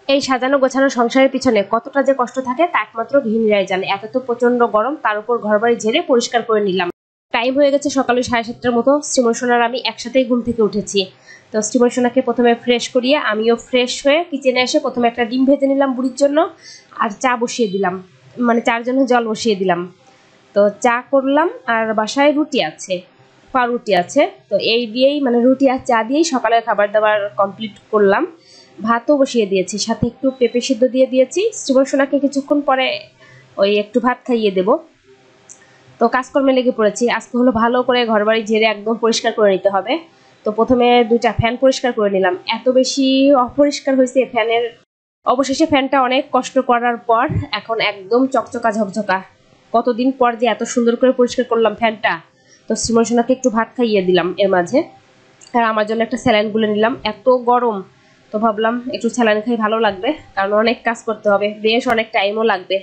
এই সাজানো গোছানো সংসারের পিছনে কতটা যে কষ্ট থাকে তা একমাত্র গৃহিণীরাই জানে। এত তো প্রচন্ড গরম, তার উপর ঘরবাড়ি ঝেড়ে পরিষ্কার করে নিলাম। টাইম হয়ে গেছে সকালে 7:30টার মতো। শ্রীমন সোনার আমি একসাথেই ঘুম থেকে উঠেছি। তো শ্রীমন সোনাকে প্রথমে ফ্রেশ করিয়ে আমিও ফ্রেশ হয়ে কিচেনে এসে প্রথমে একটা ডিম ভেজে নিলাম বুড়ির জন্য, আর চা বসিয়ে দিলাম, মানে চার জন্য জল বসিয়ে দিলাম। তো চা করলাম, আর বাসায় রুটি আছে, পাউরুটি আছে। তো এই দিয়েই মানে রুটি আর চা দিয়েই সকালের খাবার দাবার কমপ্লিট করলাম। ভাতও বসিয়ে দিয়েছি, সাথে একটু পেঁপে সিদ্ধ দিয়ে দিয়েছি। শ্রীমন সোনাকে কিছুক্ষণ পরে ওই একটু ভাত খাইয়ে দেব। তো কাজকর্মে লেগে পড়েছি। আজকে হলো ভালো করে ঘরবাড়ি ঝেড়ে একদম পরিষ্কার করে নিতে হবে। তো প্রথমে 2টা ফ্যান পরিষ্কার করে নিলাম। এত বেশি অপরিষ্কার হয়েছে ফ্যানের। অবশেষে ফ্যানটা অনেক কষ্ট করার পর এখন একদম চকচকা ঝকঝকা। কতদিন পর যে এত সুন্দর করে পরিষ্কার করলাম ফ্যানটা। তো শ্রীমন সোনাকে একটু ভাত খাইয়ে দিলাম এর মাঝে, আর আমার জন্য একটা স্যালাইন গুলে নিলাম। এত গরম, তো ভাবলাম একটু স্যালাইন খাই, ভালো লাগবে, কারণ অনেক কাজ করতে হবে, বেশ অনেক টাইমও লাগবে।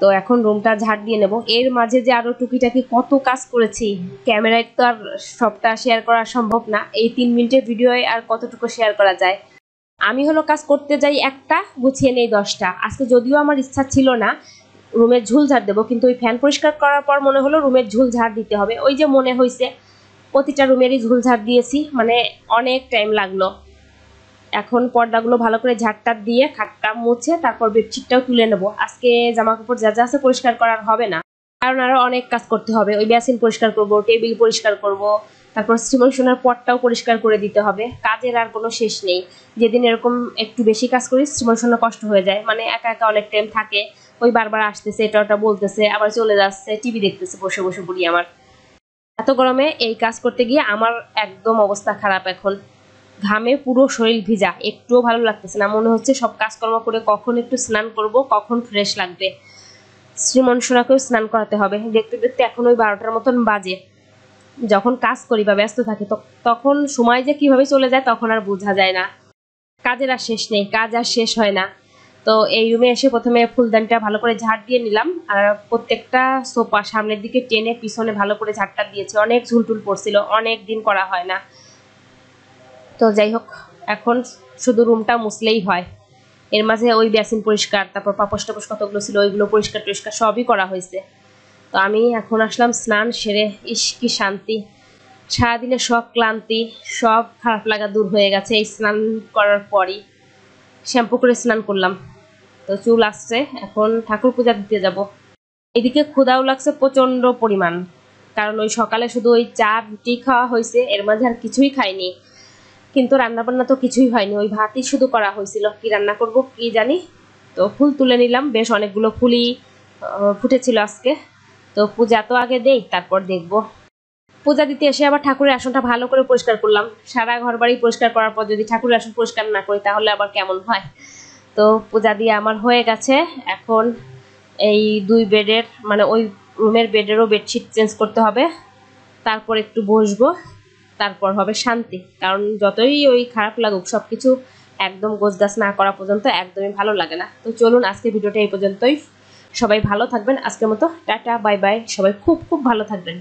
তো এখন রুমটা ঝাড় দিয়ে নেব। এর মাঝে যে আরো টুকিটাকি কত কাজ করেছি, ক্যামেরায় তো আর সবটা শেয়ার করা সম্ভব না। এই 3 মিনিটের ভিডিওয়ে আর কতটুকু শেয়ার করা যায়। আমি হলো কাজ করতে যাই একটা, গুছিয়ে নেই 10টা। আজকে যদিও আমার ইচ্ছা ছিল না রুমের ঝুল ঝাড় দেবো, কিন্তু ওই ফ্যান পরিষ্কার করার পর মনে হলো রুমের ঝুল ঝাড় দিতে হবে। ওই যে মনে হয়েছে, প্রতিটা রুমেরই ঝুল ঝাড় দিয়েছি, মানে অনেক টাইম লাগলো। এখন পর্দাগুলো ভালো করে ঝাড়টার দিয়ে খাটটা মুছে তারপর বেডশিটটাও তুলে নেবো। আজকে জামা কাপড় যা যা আছে পরিষ্কার করার হবে না, কারণ আরো অনেক কাজ করতে হবে। ওই বেসিন পরিষ্কার করব, টেবিল পরিষ্কার করব, তারপর শ্রীমন সোনার পটটাও পরিষ্কার করে দিতে হবে। কাজের আর কোনো শেষ নেই। যেদিন এরকম একটু বেশি কাজ করি শ্রীমন সোনা কষ্ট হয়ে যায়, মানে একা একা অনেক টাইম থাকে। ওই বারবার আসতেছে, এটা ওটা বলতেছে, আবার চলে যাচ্ছে, টিভি দেখতেছে বসে বসে। বুড়ি আমার এত গরমে এই কাজ করতে গিয়ে আমার একদম অবস্থা খারাপ। এখন ঘামে পুরো শরীর ভিজা, একটুও ভালো লাগতেছে না। মনে হচ্ছে সব কাজকর্ম করে কখন একটু স্নান করব, কখন ফ্রেশ লাগবে। শ্রীমন সোনাকেও স্নান করাতে হবে। দেখতে দেখতে এখন ওই 12টার মতন বাজে। যখন কাজ করি বা ব্যস্ত থাকি তখন সময় যে কিভাবে চলে যায় তখন আর বোঝা যায় না। কাজের আর শেষ নেই, কাজ আর শেষ হয় না। তো এই রুমে এসে প্রথমে ফুলদানিটা ভালো করে ঝাড় দিয়ে নিলাম, আর প্রত্যেকটা সোফা সামনের দিকে টেনে পিছনে ভালো করে ঝাড়টা দিয়েছি। অনেক ঝুলটুল পড়ছিল, অনেক দিন করা হয় না। তো যাই হোক, এখন শুধু রুমটা মুছলেই হয়। এর মাঝে ওই বেসিন পরিষ্কার, তারপর পাপোশ টাপোশ কতগুলো ছিল ওইগুলো পরিষ্কার টরিষ্কার সবই করা হয়েছে। তো আমি এখন আসলাম স্নান সেরে। ইস কি শান্তি! সারাদিনে সব ক্লান্তি, সব খারাপ লাগা দূর হয়ে গেছে এই স্নান করার পরই। শ্যাম্পু করে স্নান করলাম। তো চুল আসছে, এখন ঠাকুর পূজা দিতে যাব। এদিকে ক্ষুধাও লাগছে প্রচন্ড পরিমাণ, কারণ ওই সকালে শুধু ওই চা রুটি খাওয়া হয়েছে, এর মাঝে আর কিছুই খাইনি। কিন্তু রান্না বান্না তো কিছুই হয়নি, ওই ভাতই শুধু করা হয়েছিল। কি রান্না করব কি জানি। তো ফুল তুলে নিলাম, বেশ অনেকগুলো ফুলই ফুটেছিল আজকে। তো পূজা তো আগে দেই, তারপর দেখব। পূজা দিতে এসে আবার ঠাকুরের আসনটা ভালো করে পরিষ্কার করলাম। সারা ঘর বাড়ি পরিষ্কার করার পর যদি ঠাকুরের আসন পরিষ্কার না করি তাহলে আবার কেমন হয়। তো পূজা দিয়ে আমার হয়ে গেছে। এখন এই 2 বেডের মানে ওই রুমের বেডেরও বেডশিট চেঞ্জ করতে হবে, তারপর একটু বসবো, তারপর হবে শান্তি। কারণ যতই ওই খারাপ লাগুক, সবকিছু একদম গোছগাছ না করা পর্যন্ত একদমই ভালো লাগে না। তো চলুন আজকে ভিডিওটা এই পর্যন্তই। সবাই ভালো থাকবেন। আজকের মতো টাটা বাই বাই। সবাই খুব খুব ভালো থাকবেন।